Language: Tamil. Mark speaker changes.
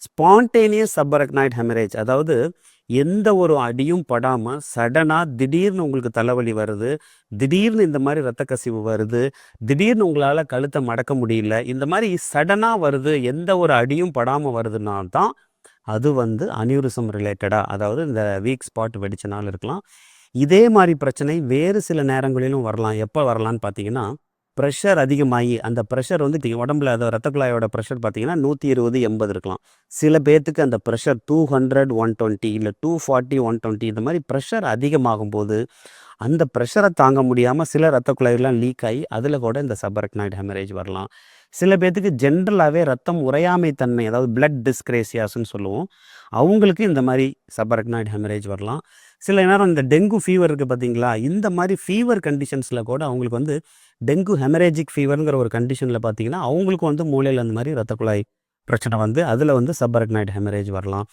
Speaker 1: ஸ்பான்டேனியஸ் சப்பரக்னாய்ட் ஹெமரேஜ், அதாவது எந்த ஒரு அடியும் படாமல் சடனாக திடீர்னு உங்களுக்கு தலைவலி வருது, திடீர்னு இந்த மாதிரி இரத்த கசிவு வருது, திடீர்னு உங்களால் கழுத்தை மடக்க முடியல, இந்த மாதிரி சடனாக வருது, எந்த ஒரு அடியும் படாமல் வருதுன்னா தான் அது அனியூரிசம் ரிலேட்டடாக, அதாவது இந்த வீக் ஸ்பாட் வெடிச்சனால இருக்கலாம். இதே மாதிரி பிரச்சனை வேறு சில நேரங்களிலும் வரலாம். எப்போ வரலான்னு பார்த்தீங்கன்னா, ப்ரெஷர் அதிகமாகி அந்த ப்ரெஷர் உடம்புல அந்த ரத்த குழாயோட ப்ரெஷர் பார்த்தீங்கன்னா 120/80 இருக்கலாம். சில பேர்த்துக்கு அந்த ப்ரெஷர் 200 120 இல்லை 240 120 இந்த மாதிரி ப்ரெஷர் அதிகமாகும் போது அந்த ப்ரெஷரை தாங்க முடியாமல் சில ரத்த குழாயெல்லாம் லீக் ஆகி அதில் கூட இந்த சப்பரக்னாய்டு ஹெமரேஜ் வரலாம். சில பேர்த்துக்கு ஜென்ரலாகவே ரத்தம் உறையாமை தன்மை, அதாவது பிளட் டிஸ்கிரேசியாஸ்ன்னு சொல்லுவோம், அவங்களுக்கு இந்த மாதிரி சப்பரக்னாய்டு ஹெமரேஜ் வரலாம். சில நேரம் இந்த டெங்கு ஃபீவர் இருக்குது பார்த்தீங்களா, இந்த மாதிரி ஃபீவர் கண்டிஷன்ஸில் கூட அவங்களுக்கு டெங்கு ஹெமரேஜிக் ஃபீவருங்கிற ஒரு கண்டிஷனில் பார்த்தீங்கன்னா அவங்களுக்கு மூளையில் அந்த மாதிரி ரத்த குழாய் பிரச்சனை அதில் சப்பரக்னாய்டு ஹெமரேஜ் வரலாம்.